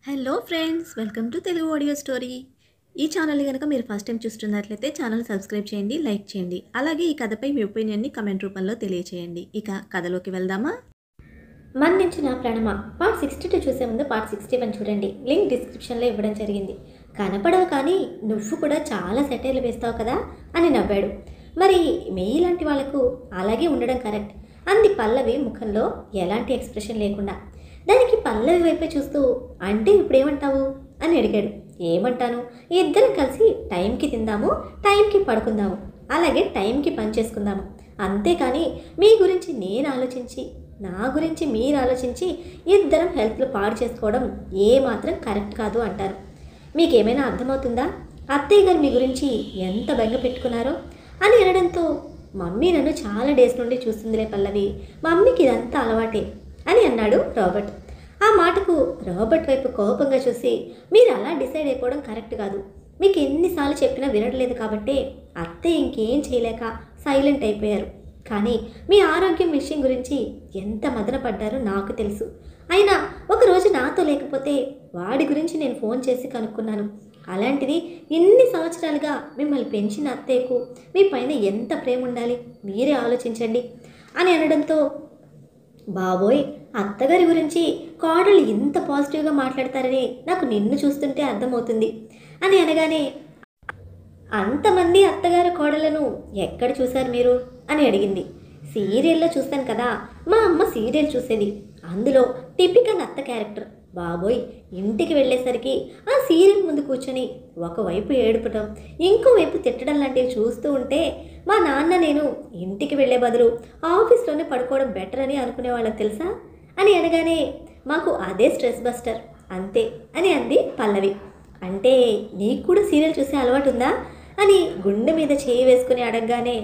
Hello friends, welcome to Telugu audio story. ఈ ఛానల్ని కనుక మీరు ఫస్ట్ టైం చూస్తున్నట్లయితే ఛానల్ సబ్స్క్రైబ్ చేయండి, లైక్ చేయండి. అలాగే ఈ కథపై మీ ఒపీనియన్ని కమెంట్ రూపంలో తెలియచేయండి. ఇక కథలోకి వెళ్దామా? మన్నించిన ప్రణమ పార్ట్ 62 చూసే ముందు పార్ట్ 61 చూడండి. లింక్ డిస్క్రిప్షన్లో ఇవ్వడం జరిగింది. కనపడవు కానీ నువ్వు కూడా చాలా సెటైర్లు వేస్తావు కదా అని నవ్వాడు. మరి మీలాంటి వాళ్లకు అలాగే ఉండడం కరెక్ట్ అంది పల్లవి ముఖంలో ఎలాంటి ఎక్స్ప్రెషన్ లేకుండా. దానికి పల్లవి వైపే చూస్తూ అంటే ఇప్పుడేమంటావు అని అడిగాడు. ఏమంటాను, ఇద్దరం కలిసి టైంకి తిందాము, టైంకి పడుకుందాము, అలాగే టైంకి పని చేసుకుందాము. అంతేకాని మీ గురించి నేను ఆలోచించి నా గురించి మీరు ఆలోచించి ఇద్దరం హెల్త్లు పాడు చేసుకోవడం ఏమాత్రం కరెక్ట్ కాదు అంటారు. మీకేమైనా అర్థమవుతుందా? అత్తయ్య గారు మీ గురించి ఎంత బెంగ పెట్టుకున్నారో అని అనడంతో మమ్మీ నన్ను చాలా డేస్ నుండి చూస్తుందిలే పల్లవి, మమ్మీకి ఇదంతా అలవాటే అని అన్నాడు రాబర్ట్. ఆ మాటకు రాబర్ట్ వైపు కోపంగా చూసి మీరు అలా డిసైడ్ అయిపోవడం కరెక్ట్ కాదు. మీకు ఎన్నిసార్లు చెప్పినా వినట్లేదు కాబట్టి అత్తయ్య ఇంకేం చేయలేక సైలెంట్ అయిపోయారు. కానీ మీ ఆరోగ్యం విషయం గురించి ఎంత మదన పడ్డారో నాకు తెలుసు. అయినా ఒకరోజు నాతో లేకపోతే వాడి గురించి నేను ఫోన్ చేసి కనుక్కున్నాను. అలాంటిది ఇన్ని సంవత్సరాలుగా మిమ్మల్ని పెంచిన అత్తయ్యకు మీ పైన ఎంత ప్రేమ ఉండాలి మీరే ఆలోచించండి అని అనడంతో బాబోయ్, అత్తగారి గురించి కోడళ్ళు ఇంత పాజిటివ్గా మాట్లాడతారని నాకు నిన్ను చూస్తుంటే అర్థమవుతుంది అని అనగానే అంతమంది అత్తగారు కోడలను ఎక్కడ చూశారు మీరు అని అడిగింది. సీరియల్లో చూస్తాను కదా, మా అమ్మ సీరియల్ చూసేది, అందులో టిపికల్ అత్త క్యారెక్టర్. బాబోయ్, ఇంటికి వెళ్ళేసరికి ఆ సీరియల్ ముందు కూర్చొని ఒకవైపు ఏడుపటం ఇంకోవైపు తిట్టడం లాంటివి చూస్తూ ఉంటే మా నాన్న నేను ఇంటికి వెళ్ళే బదులు ఆఫీస్లోనే పడుకోవడం బెటర్ అని అనుకునేవాళ్ళం తెలుసా అని అనగానే మాకు అదే స్ట్రెస్ బస్టర్ అంతే అని అంది పల్లవి. అంటే నీకు కూడా సీరియల్ చూసే అలవాటు ఉందా అని గుండె మీద చేయి వేసుకుని అడగగానే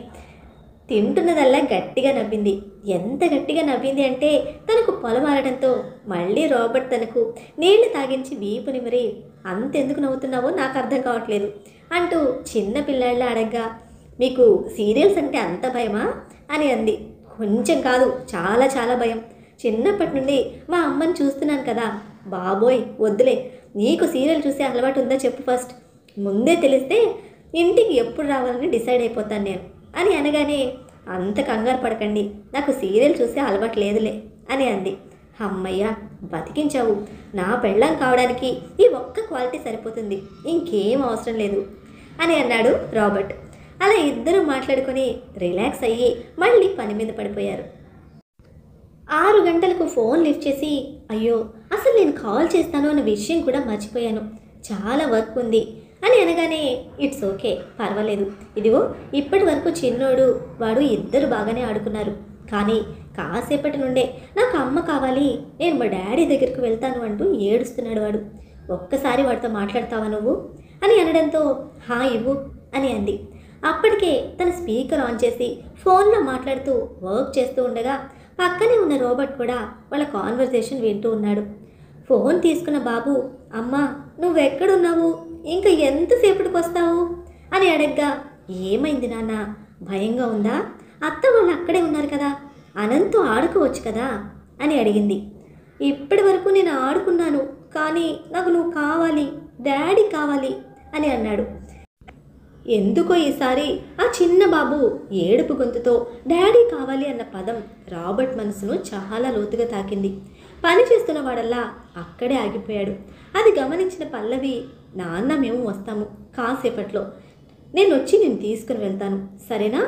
తింటున్నదల్లా గట్టిగా నవ్వింది. ఎంత గట్టిగా నవ్వింది అంటే తనకు పొలమారడంతో మళ్ళీ రాబర్ట్ తనకు నీళ్లు తాగించి వీపు నిమిరి అంతెందుకు నవ్వుతున్నావో నాకు అర్థం కావట్లేదు అంటూ చిన్న పిల్లాళ్ళ అడగ్గా మీకు సీరియల్స్ అంటే అంత భయమా అని అంది. కొంచెం కాదు, చాలా చాలా భయం. చిన్నప్పటి నుండి మా అమ్మని చూస్తున్నాను కదా. బాబోయ్ వద్దులే, నీకు సీరియల్ చూసే అలవాటు ఉందా చెప్పు ఫస్ట్. ముందే తెలిస్తే ఇంటికి ఎప్పుడు రావాలని డిసైడ్ అయిపోతాను నేను అని అనగానే అంత కంగారు పడకండి, నాకు సీరియల్ చూసే అలవాటు లేదులే అని అంది. అమ్మయ్య, బతికించావు. నా పెళ్ళాం కావడానికి ఈ ఒక్క క్వాలిటీ సరిపోతుంది, ఇంకేం అవసరం లేదు అని అన్నాడు రాబర్ట్. అలా ఇద్దరు మాట్లాడుకొని రిలాక్స్ అయ్యి మళ్ళీ పని మీద పడిపోయారు. 6 గంటలకు ఫోన్ లిఫ్ట్ చేసి అయ్యో అసలు నేను కాల్ చేస్తాను అన్న విషయం కూడా మర్చిపోయాను, చాలా వర్క్ ఉంది అని అనగానే ఇట్స్ ఓకే, పర్వాలేదు. ఇదిగో ఇప్పటి వరకు చిన్నోడు వాడు ఇద్దరు బాగానే ఆడుకున్నారు, కానీ కాసేపటి నుండే నాకు అమ్మ కావాలి, నేను మా డాడీ దగ్గరికి వెళ్తాను అంటూ ఏడుస్తున్నాడు వాడు. ఒక్కసారి వాడితో మాట్లాడతావా నువ్వు అని అనడంతో హా ఇవ్వు అని అంది. అప్పటికే తన స్పీకర్ ఆన్ చేసి ఫోన్లో మాట్లాడుతూ వర్క్ చేస్తూ ఉండగా పక్కనే ఉన్న రోబర్ట్ కూడా వాళ్ళ కాన్వర్సేషన్ వింటూ ఉన్నాడు. ఫోన్ తీసుకున్న బాబు అమ్మా నువ్వెక్కడున్నావు, ఇంకా ఎంతసేపటికి వస్తావు అని అడగ్గా ఏమైంది నాన్న, భయంగా ఉందా, అత్త వాళ్ళు అక్కడే ఉన్నారు కదా, అనంతో ఆడుకోవచ్చు కదా అని అడిగింది. ఇప్పటి వరకు నేను ఆడుకున్నాను, కానీ నాకు నువ్వు కావాలి, డాడీ కావాలి అని అన్నాడు. ఎందుకో ఈసారి ఆ చిన్న బాబు ఏడుపు గొంతుతో డాడీ కావాలి అన్న పదం రాబర్ట్ మనసును చాలా లోతుగా తాకింది. పని చేస్తున్న వాడల్లా అక్కడే ఆగిపోయాడు. అది గమనించిన పల్లవి నాన్న మేము వస్తాము కాసేపట్లో, నేను వచ్చి నేను తీసుకుని వెళ్తాను సరేనా,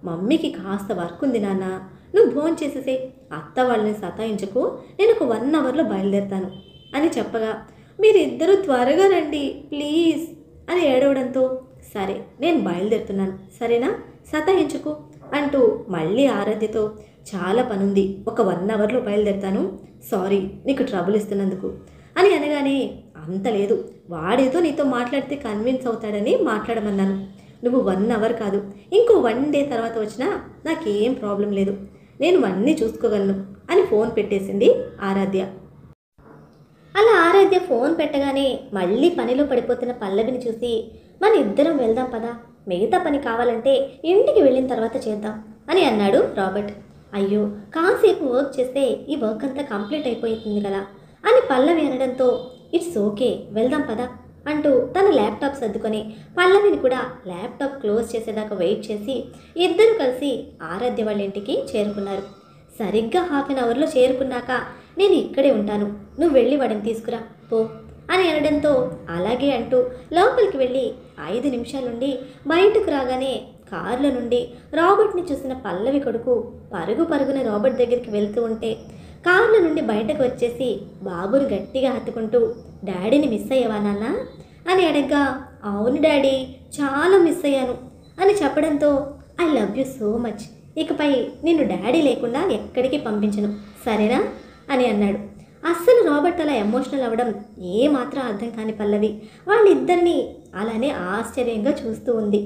మమ్మీకి కాస్త వర్క్ ఉంది నాన్న, నువ్వు భోన్ చేసేసే, అత్త వాళ్ళని సతాయించకు, నేను ఒక 1 అవర్లో బయలుదేరుతాను అని చెప్పగా మీరిద్దరూ త్వరగా రండి ప్లీజ్ అని ఏడవడంతో సరే నేను బయలుదేరుతున్నాను సరేనా, సతాయించకు అంటూ మళ్ళీ ఆరాధ్యతో చాలా పనుంది, ఒక 1 అవర్లో బయలుదేరుతాను, సారీ నీకు ట్రబుల్ ఇస్తున్నందుకు అని అనగానే అంత లేదు, వాడేదో నీతో మాట్లాడితే కన్విన్స్ అవుతాడని మాట్లాడమన్నాను, నువ్వు 1 అవర్ కాదు ఇంకో 1 డే తర్వాత వచ్చినా నాకేం ప్రాబ్లం లేదు, నేను అన్నీ చూసుకోగలను అని ఫోన్ పెట్టేసింది ఆరాధ్య. అలా ఆరాధ్య ఫోన్ పెట్టగానే మళ్ళీ పనిలో పడిపోతున్న పల్లవిని చూసి మన ఇద్దరం వెళ్దాం పదా, మిగతా పని కావాలంటే ఇంటికి వెళ్ళిన తర్వాత చేద్దాం అని అన్నాడు రాబర్ట్. అయ్యో కాసేపు వర్క్ చేస్తే ఈ వర్క్ అంతా కంప్లీట్ అయిపోతుంది కదా అని పల్లవి అనడంతో ఇట్స్ ఓకే, వెళ్దాం పదా అంటూ తన ల్యాప్టాప్ సర్దుకొని పల్లవిని కూడా ల్యాప్టాప్ క్లోజ్ చేసేదాకా వెయిట్ చేసి ఇద్దరు కలిసి ఆరాధ్య వాళ్ళ ఇంటికి చేరుకున్నారు. సరిగ్గా హాఫ్ అన్ అవర్లో చేరుకున్నాక నేను ఇక్కడే ఉంటాను, నువ్వు వెళ్ళి వాడిని తీసుకురా పో అని అనడంతో అలాగే అంటూ లోపలికి వెళ్ళి 5 నిమిషాలుండి బయటకు రాగానే కారులో నుండి రాబర్ట్ని చూసిన పల్లవి కొడుకు పరుగు పరుగున రాబర్ట్ దగ్గరికి వెళ్తూ ఉంటే కారులో నుండి బయటకు వచ్చేసి బాబుని గట్టిగా హత్తుకుంటూ డాడీని మిస్ అయ్యావా నాన్న అని అడగ్గా అవును డాడీ చాలా మిస్ అయ్యాను అని చెప్పడంతో I love you so much, ఇకపై నిన్ను డాడీ లేకుండా ఎక్కడికి పంపించను సరేనా అని అన్నాడు. అస్సలు రాబర్ట్ అలా ఎమోషనల్ అవ్వడం ఏమాత్రం అర్థం కాని పల్లవి వాళ్ళిద్దరినీ అలానే ఆశ్చర్యంగా చూస్తూ ఉంది.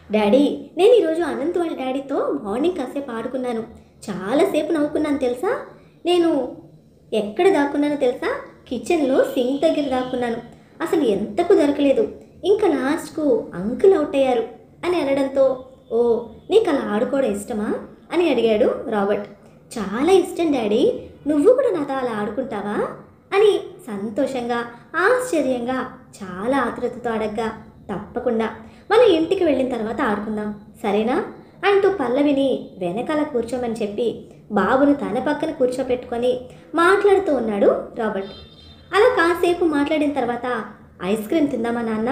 డాడీ, నేను ఈరోజు అనంత్ వాళ్ళ డాడీతో మార్నింగ్ కాసేపు ఆడుకున్నాను, చాలాసేపు నవ్వుకున్నాను తెలుసా. నేను ఎక్కడ దాక్కున్నానో తెలుసా, కిచెన్లో సింక్ దగ్గర దాక్కున్నాను, అసలు ఎంతకు దొరకలేదు, ఇంకా లాస్ట్కు అంకుల్ అవుట్ అయ్యారు అని అనడంతో ఓ నీకు అలా ఆడుకోవడం ఇష్టమా అని అడిగాడు రాబర్ట్. చాలా ఇష్టం డాడీ, నువ్వు కూడా నాతో అలా ఆడుకుంటావా అని సంతోషంగా ఆశ్చర్యంగా చాలా ఆతృతతో అడగ్గా తప్పకుండా మన ఇంటికి వెళ్ళిన తర్వాత ఆడుకుందాం సరేనా అంటూ పల్లవిని వెనకాల కూర్చోమని చెప్పి బాబును తన పక్కన కూర్చోపెట్టుకొని మాట్లాడుతూ ఉన్నాడు రాబర్ట్. అలా కాసేపు మాట్లాడిన తర్వాత ఐస్ క్రీమ్ తిందామా నాన్న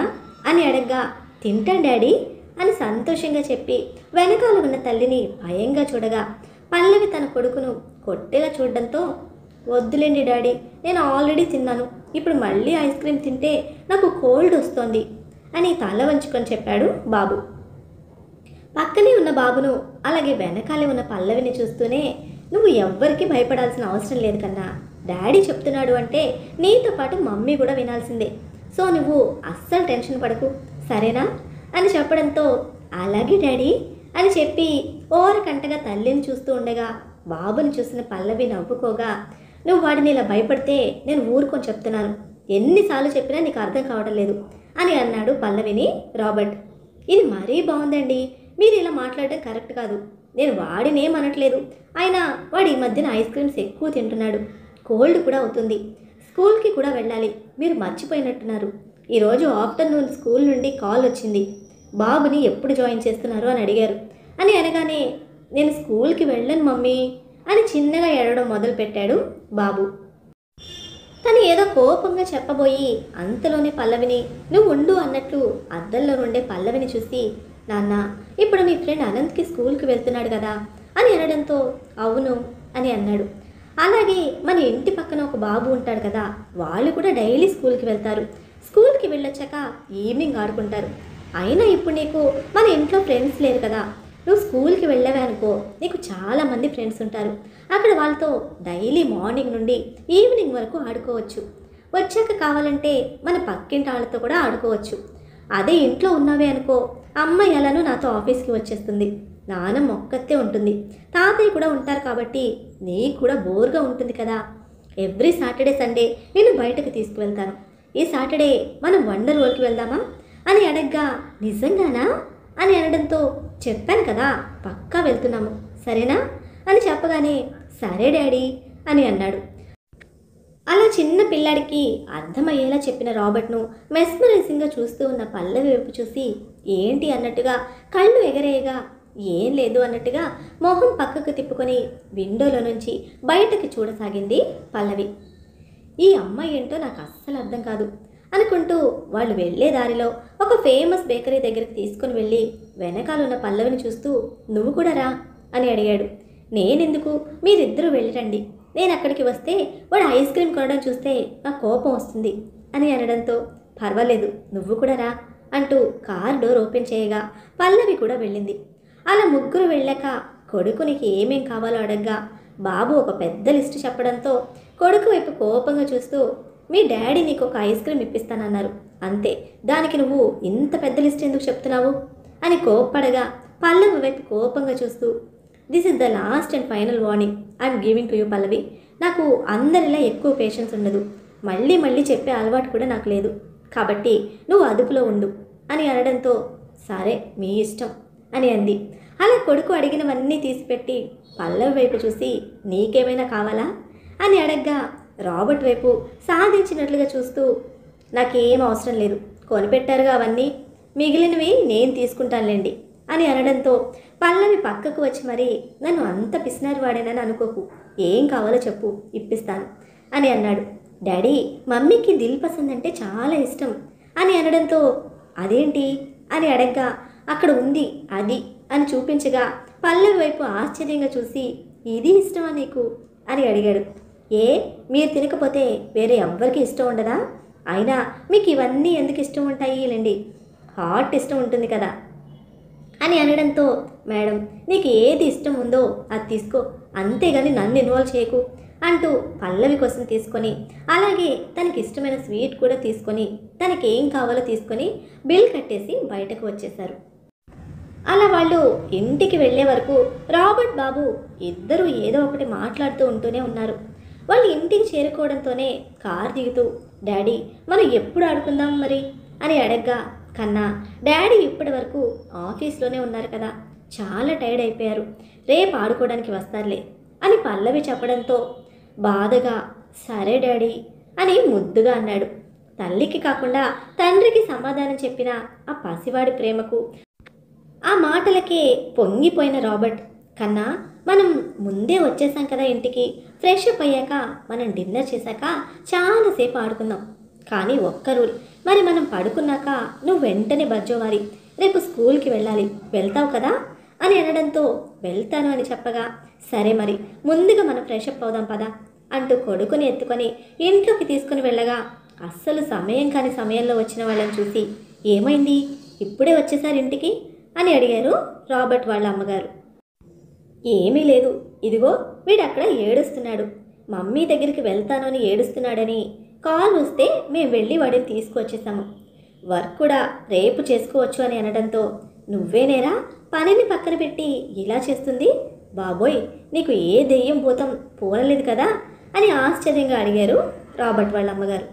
అని అడగ్గా తింటాను డాడీ అని సంతోషంగా చెప్పి వెనకాల ఉన్న తల్లిని భయంగా చూడగా పల్లవి తన కొడుకును కొట్టేలా చూడడంతో వద్దులేండి డాడీ, నేను ఆల్రెడీ తిన్నాను, ఇప్పుడు మళ్ళీ ఐస్ క్రీమ్ తింటే నాకు కోల్డ్ వస్తోంది అని తల వంచుకొని చెప్పాడు బాబు. పక్కనే ఉన్న బాబును అలాగే వెనకాలే ఉన్న పల్లవిని చూస్తూనే నువ్వు ఎవ్వరికీ భయపడాల్సిన అవసరం లేదు కన్నా, డాడీ చెప్తున్నాడు అంటే నీతో పాటు మమ్మీ కూడా వినాల్సిందే, సో నువ్వు అస్సలు టెన్షన్ పడకు సరేనా అని చెప్పడంతో అలాగే డాడీ అని చెప్పి ఓరకంటగా తల్లిని చూస్తూ ఉండగా బాబుని చూసిన పల్లవి నవ్వుకోగా నువ్వు వాడిని ఇలా భయపడితే నేను ఊరుకొని చెప్తున్నాను, ఎన్నిసార్లు చెప్పినా నీకు అర్థం కావడం లేదు అని అన్నాడు పల్లవిని రాబర్ట్. ఇది మరీ బాగుందండి, మీరు ఇలా మాట్లాడడం కరెక్ట్ కాదు, నేను వాడినేమనట్లేదు, అయినా వాడు ఈ మధ్యన ఐస్ క్రీమ్స్ ఎక్కువ తింటున్నాడు, కోల్డ్ కూడా అవుతుంది, స్కూల్కి కూడా వెళ్ళాలి, మీరు మర్చిపోయినట్టున్నారు, ఈరోజు ఆఫ్టర్నూన్ స్కూల్ నుండి కాల్ వచ్చింది, బాబుని ఎప్పుడు జాయిన్ చేస్తున్నారు అని అడిగారు అని అనగానే నేను స్కూల్కి వెళ్ళను మమ్మీ అని చిన్నగా ఏడవడం మొదలుపెట్టాడు బాబు. తను ఏదో కోపంగా చెప్పబోయి అంతలోనే పల్లవిని నువ్వు ఉండు అన్నట్లు అద్దంలో నుండే పల్లవిని చూసి నాన్న ఇప్పుడు మీ ఫ్రెండ్ అనంత్కి స్కూల్కి వెళ్తున్నాడు కదా అని అనడంతో అవును అని అన్నాడు. అలాగే మన ఇంటి పక్కన ఒక బాబు ఉంటాడు కదా, వాళ్ళు కూడా డైలీ స్కూల్కి వెళ్తారు, స్కూల్కి వెళ్ళొచ్చాక ఈవినింగ్ ఆడుకుంటారు, అయినా ఇప్పుడు నీకు మన ఇంట్లో ఫ్రెండ్స్ లేరు కదా, నువ్వు స్కూల్కి వెళ్ళావే అనుకో నీకు చాలామంది ఫ్రెండ్స్ ఉంటారు, అక్కడ వాళ్ళతో డైలీ మార్నింగ్ నుండి ఈవినింగ్ వరకు ఆడుకోవచ్చు, వచ్చాక కావాలంటే మన పక్కింటి వాళ్ళతో కూడా ఆడుకోవచ్చు, అదే ఇంట్లో ఉన్నావే అనుకో అమ్మాయి ఎలానో నాతో ఆఫీస్కి వచ్చేస్తుంది, నాన్నమ్మ ఒక్కతే ఉంటుంది, తాతయ్య కూడా ఉంటారు కాబట్టి నీకు కూడా బోర్గా ఉంటుంది కదా, ఎవ్రీ సాటర్డే సండే నేను బయటకు తీసుకువెళ్తాను, ఈ సాటర్డే మనం వండర్ వరల్డ్కి వెళ్దామా అని అడగ్గా నిజంగానా అని అనడంతో చెప్పాను కదా పక్కా వెళ్తున్నాము సరేనా అని చెప్పగానే సరే డాడీ అని అన్నాడు. అలా చిన్న పిల్లాడికి అర్థమయ్యేలా చెప్పిన రాబర్ట్ను మెస్మరైజింగ్గా చూస్తూ ఉన్న పల్లవి వైపు చూసి ఏంటి అన్నట్టుగా కళ్ళు ఎగరేయగా ఏం లేదు అన్నట్టుగా మొహం పక్కకు తిప్పుకొని విండోలో నుంచి బయటకు చూడసాగింది పల్లవి. ఈ అమ్మాయి ఏంటో నాకు అస్సలు అర్థం కాదు అనుకుంటూ వాళ్ళు వెళ్ళే దారిలో ఒక ఫేమస్ బేకరీ దగ్గరికి తీసుకుని వెళ్ళి వెనకాలన్న పల్లవిని చూస్తూ నువ్వు కూడా రా అని అడిగాడు. నేనెందుకు, మీరిద్దరూ వెళ్ళిరండి, నేను అక్కడికి వస్తే వాడు ఐస్ క్రీమ్ కొనడం చూస్తే నాకు కోపం వస్తుంది అని అనడంతో పర్వాలేదు నువ్వు కూడా రా అంటూ కార్ డోర్ ఓపెన్ చేయగా పల్లవి కూడా వెళ్ళింది. అలా ముగ్గురు వెళ్ళాక కొడుకునికి ఏమేం కావాలో అడగ్గా బాబు ఒక పెద్ద లిస్టు చెప్పడంతో కొడుకు వైపు కోపంగా చూస్తూ మీ డాడీ నీకు ఒక ఐస్ క్రీమ్ ఇప్పిస్తానన్నారు అంతే, దానికి నువ్వు ఇంత పెద్ద లిస్ట్ ఎందుకు చెప్తున్నావు అని కోప్పడగా పల్లవి వైపు కోపంగా చూస్తూ this is the last and final warning I'm giving to you Pallavi, నాకు అందరిలా ఎక్కువ పేషెన్స్ ఉండదు, మళ్ళీ మళ్ళీ చెప్పే అలవాటు కూడా నాకు లేదు, కాబట్టి నువ్వు అదుపులో ఉండు అని అనడంతో సరే మీ ఇష్టం అని అంది. అలా కొడుకు అడిగినవన్నీ తీసిపెట్టి పల్లవి వైపు చూసి నీకేమైనా కావాలా అని అడగ్గా రాబర్ట్ వైపు సాధించినట్లుగా చూస్తూ, నాకేం అవసరం లేదు, కొనిపెట్టారుగా అవన్నీ, మిగిలినవి నేను తీసుకుంటానులేండి అని అనడంతో పల్లవి పక్కకు వచ్చి, మరి నన్ను అంత పిసినారి వాడేనని అనుకోకు, ఏం కావాలో చెప్పు, ఇప్పిస్తాను అని అన్నాడు. డాడీ, మమ్మీకి దిల్ పసంద్ అంటే చాలా ఇష్టం అని అనడంతో, అదేంటి అని అడగ్గా, అక్కడ ఉంది అది అని చూపించగా పల్లవి వైపు ఆశ్చర్యంగా చూసి, ఇది ఇష్టమా నీకు అని అడిగాడు. ఏ, మీరు తినకపోతే వేరే ఎవ్వరికి ఇష్టం ఉండదా? అయినా మీకు ఇవన్నీ ఎందుకు ఇష్టం ఉంటాయి లేండి, హాట్ ఇష్టం ఉంటుంది కదా అని అనడంతో, మేడం నీకు ఏది ఇష్టం ఉందో అది తీసుకో, అంతేగాని నన్ను ఇన్వాల్వ్ చేయకు అంటూ పల్లవి కోసం తీసుకొని, అలాగే తనకి ఇష్టమైన స్వీట్ కూడా తీసుకొని, తనకి ఏం కావాలో తీసుకొని బిల్ కట్టేసి బయటకు వచ్చేశారు. అలా వాళ్ళు ఇంటికి వెళ్ళే వరకు రాబర్ట్ బాబు ఇద్దరూ ఏదో ఒకటి మాట్లాడుతూ ఉంటూనే ఉన్నారు. వాళ్ళు ఇంటికి చేరుకోవడంతోనే కార్ దిగుతూ, డాడీ మనం ఎప్పుడు ఆడుకుందాం మరి అని అడగ్గా, కన్నా డాడీ ఇప్పటి వరకు ఆఫీస్లోనే ఉన్నారు కదా, చాలా టైర్డ్ అయిపోయారు, రేపు ఆడుకోవడానికి వస్తారులే అని పల్లవి చెప్పడంతో బాధగా, సరే డాడీ అని ముద్దుగా అన్నాడు. తల్లికి కాకుండా తండ్రికి సమాధానం చెప్పిన ఆ పసివాడి ప్రేమకు, ఆ మాటలకే పొంగిపోయిన రాబర్ట్, కన్నా మనం ముందే వచ్చేసాం కదా ఇంటికి, ఫ్రెష్ అప్ అయ్యాక మనం డిన్నర్ చేశాక చాలాసేపు ఆడుకుందాం, కానీ ఒక్క రూల్, మరి మనం పడుకున్నాక నువ్వు వెంటనే బజ్జోవాలి, రేపు స్కూల్కి వెళ్ళాలి, వెళ్తావు కదా అని అనడంతో, వెళ్తాను అని చెప్పగా, సరే మరి ముందుగా మనం ఫ్రెష్ అప్ అవుదాం పదా అంటూ కొడుకుని ఎత్తుకొని ఇంట్లోకి తీసుకుని వెళ్ళగా, అస్సలు సమయం కాని సమయంలో వచ్చిన వాళ్ళని చూసి, ఏమైంది ఇప్పుడే వచ్చేసారు ఇంటికి అని అడిగారు రాబర్ట్ వాళ్ళ అమ్మగారు. ఏమీ లేదు, ఇదిగో వీడు అక్కడ ఏడుస్తున్నాడు, మమ్మీ దగ్గరికి వెళ్తాను అని ఏడుస్తున్నాడని కాల్ వస్తే మేము వెళ్ళి వాడిని తీసుకువచ్చేసాము, వర్క్ కూడా రేపు చేసుకోవచ్చు అని అనడంతో, నువ్వేనేరా పనిని పక్కన పెట్టి ఇలా చేస్తుంది, బాబోయ్ నీకు ఏ దెయ్యం భూతం పోనలేదు కదా అని ఆశ్చర్యంగా అడిగారు రాబర్ట్ వాళ్ళ అమ్మగారు.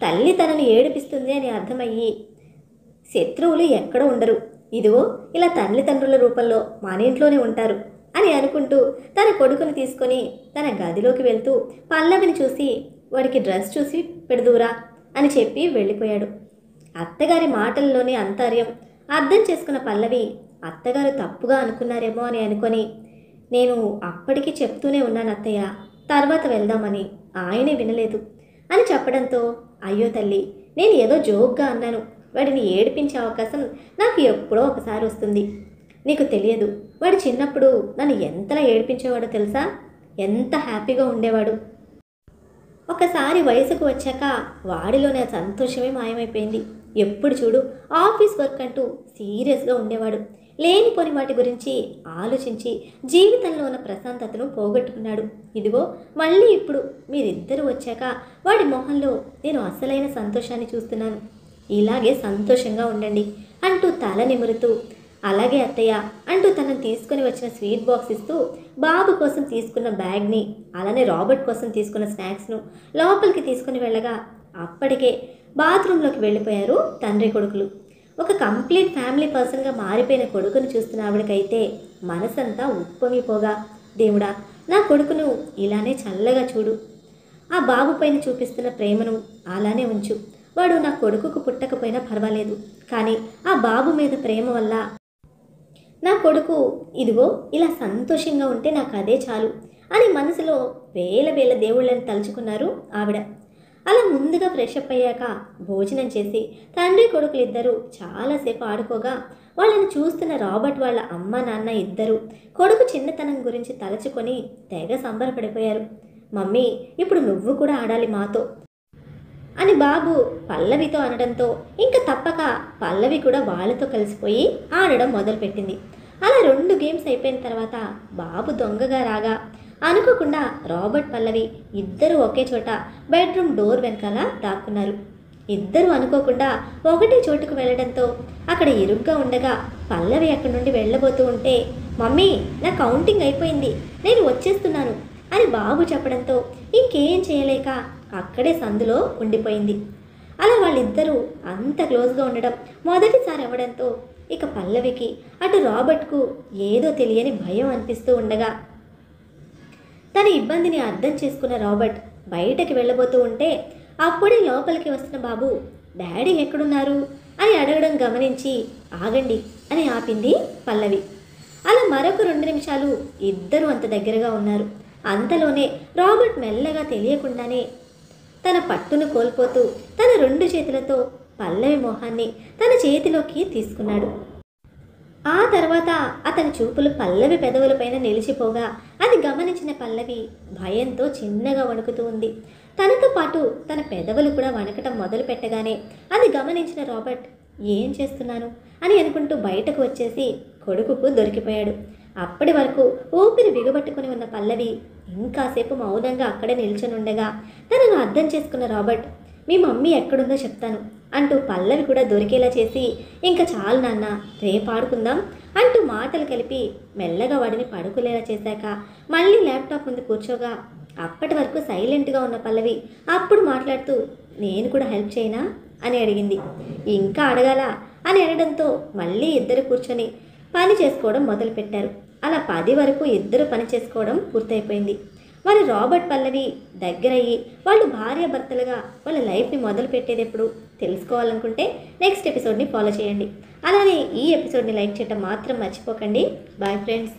తల్లి తనని ఏడిపిస్తుంది అని అర్థమయ్యి, శత్రువులు ఎక్కడ ఉండరు, ఇదిగో ఇలా తల్లిదండ్రుల రూపంలో మన ఇంట్లోనే ఉంటారు అని అనుకుంటూ తన కొడుకుని తీసుకొని తన గదిలోకి వెళ్తూ పల్లవిని చూసి, వాడికి డ్రెస్ చూసి పెడుదూరా అని చెప్పి వెళ్ళిపోయాడు. అత్తగారి మాటల్లోని అంతర్యం అర్థం చేసుకున్న పల్లవి, అత్తగారు తప్పుగా అనుకున్నారేమో అని అనుకొని, నేను అప్పటికి చెప్తూనే ఉన్నాను అత్తయ్య, తర్వాత వెళ్దామని, ఆయనే వినలేదు అని చెప్పడంతో, అయ్యో తల్లి, నేను ఏదో జోక్గా అన్నాను, వాడిని ఏడిపించే అవకాశం నాకు ఎప్పుడో ఒకసారి వస్తుంది, నీకు తెలియదు, వాడు చిన్నప్పుడు నన్ను ఎంతలా ఏడిపించేవాడో తెలుసా, ఎంత హ్యాపీగా ఉండేవాడు, ఒకసారి వయసుకు వచ్చాక వాడిలోనే సంతోషమే మాయమైపోయింది, ఎప్పుడు చూడు ఆఫీస్ వర్క్ అంటూ సీరియస్గా ఉండేవాడు, లేనిపోని వాటి గురించి ఆలోచించి జీవితంలో ఉన్న ప్రశాంతతను పోగొట్టుకున్నాడు, ఇదిగో మళ్ళీ ఇప్పుడు మీరిద్దరూ వచ్చాక వాడి మొహంలో నేను అసలైన సంతోషాన్ని చూస్తున్నాను, ఇలాగే సంతోషంగా ఉండండి అంటూ తల నిమురుతూ, అలాగే అత్తయ్య అంటూ తనను తీసుకుని వచ్చిన స్వీట్ బాక్స్ ఇస్తూ బాబు కోసం తీసుకున్న బ్యాగ్ని, అలానే రాబర్ట్ కోసం తీసుకున్న స్నాక్స్ను లోపలికి తీసుకుని వెళ్ళగా, అప్పటికే బాత్రూంలోకి వెళ్ళిపోయారు తండ్రి కొడుకులు. ఒక కంప్లీట్ ఫ్యామిలీ పర్సన్గా మారిపోయిన కొడుకును చూస్తున్న ఆవిడకైతే మనసంతా ఉప్పొంగిపోగా, దేవుడా నా కొడుకును ఇలానే చల్లగా చూడు, ఆ బాబు పైన చూపిస్తున్న ప్రేమను అలానే ఉంచు, వాడు నా కొడుకుకు పుట్టకపోయినా పర్వాలేదు, కానీ ఆ బాబు మీద ప్రేమ వల్ల నా కొడుకు ఇదిగో ఇలా సంతోషంగా ఉంటే నాకు అదే చాలు అని మనసులో వేల వేల దేవుళ్ళని తలుచుకున్నారు ఆవిడ. అలా ముందుగా ఫ్రెష్ అప్ అయ్యాక భోజనం చేసి తండ్రి కొడుకులు ఇద్దరూ చాలాసేపు ఆడుకోగా, వాళ్ళని చూస్తున్న రాబర్ట్ వాళ్ళ అమ్మ నాన్న ఇద్దరు కొడుకు చిన్నతనం గురించి తలచుకొని తెగ సంబరపడిపోయారు. మమ్మీ ఇప్పుడు నువ్వు కూడా ఆడాలి మాతో అని బాబు పల్లవితో అనడంతో ఇంకా తప్పక పల్లవి కూడా వాళ్ళతో కలిసిపోయి ఆడడం మొదలుపెట్టింది. అలా 2 గేమ్స్ అయిపోయిన తర్వాత బాబు దొంగగా రాగా అనుకోకుండా రాబర్ట్ పల్లవి ఇద్దరు ఒకే చోట బెడ్రూమ్ డోర్ వెనకాల దాక్కున్నారు. ఇద్దరు అనుకోకుండా ఒకటే చోటుకు వెళ్ళడంతో అక్కడ ఇరుగ్గా ఉండగా పల్లవి అక్కడి నుండి వెళ్ళబోతూ ఉంటే, మమ్మీ నా కౌంటింగ్ అయిపోయింది, నేను వచ్చేస్తున్నాను అని బాబు చెప్పడంతో ఇంకేం చేయలేక అక్కడే సందులో ఉండిపోయింది. అలా వాళ్ళిద్దరూ అంత క్లోజ్గా ఉండడం మొదటిసారి అవ్వడంతో ఇక పల్లవికి అటు రాబర్ట్కు ఏదో తెలియని భయం అనిపిస్తూ ఉండగా, తన ఇబ్బందిని అర్థం చేసుకున్న రాబర్ట్ బయటకి వెళ్ళబోతూ ఉంటే అప్పుడే లోపలికి వస్తున్న బాబు డాడీ ఎక్కడున్నారు అని అడగడం గమనించి ఆగండి అని ఆపింది పల్లవి. అలా మరొక 2 నిమిషాలు ఇద్దరు అంత దగ్గరగా ఉన్నారు. అంతలోనే రాబర్ట్ మెల్లగా తెలియకుండానే తన పట్టును కోల్పోతూ తన 2 చేతులతో పల్లవి మొహాన్ని తన చేతిలోకి తీసుకున్నాడు. ఆ తర్వాత అతని చూపులు పల్లవి పెదవులపైన నిలిచిపోగా అది గమనించిన పల్లవి భయంతో చిన్నగా వణుకుతూ ఉంది. తనతో పాటు తన పెదవులు కూడా వణకటం మొదలు పెట్టగానే అది గమనించిన రాబర్ట్ ఏం చేస్తున్నాను అని అనుకుంటూ బయటకు వచ్చేసి కొడుకుకు దొరికిపోయాడు. అప్పటి వరకు ఊపిరి బిగబట్టుకుని ఉన్న పల్లవి ఇంకాసేపు మౌనంగా అక్కడే నిల్చొనుండగా తనను అర్థం చేసుకున్న రాబర్ట్ మీ మమ్మీ ఎక్కడుందో చెప్తాను అంటూ పల్లవి కూడా దొరికేలా చేసి ఇంకా చాలు నాన్న రేపు ఆడుకుందాం అంటూ మాటలు కలిపి మెల్లగా వాడిని పడుకులేలా చేశాక మళ్ళీ ల్యాప్టాప్ ముందు కూర్చోగా అప్పటి వరకు సైలెంట్గా ఉన్న పల్లవి అప్పుడు మాట్లాడుతూ నేను కూడా హెల్ప్ చేయనా అని అడిగింది. ఇంకా అడగాల అని అనడంతో మళ్ళీ ఇద్దరు కూర్చొని పని చేసుకోవడం మొదలుపెట్టారు. అలా 10 వరకు ఇద్దరు పని చేసుకోవడం పూర్తయిపోయింది. మరి రాబర్ట్ పల్లవి దగ్గరయ్యి వాళ్ళు భార్యాభర్తలుగా వాళ్ళ లైఫ్ని మొదలు పెట్టేది ఎప్పుడు తెలుసుకోవాలనుకుంటే నెక్స్ట్ ఎపిసోడ్ని ఫాలో చేయండి. అలానే ఈ ఎపిసోడ్ని లైక్ చేయడం మాత్రం మర్చిపోకండి. Bye friends.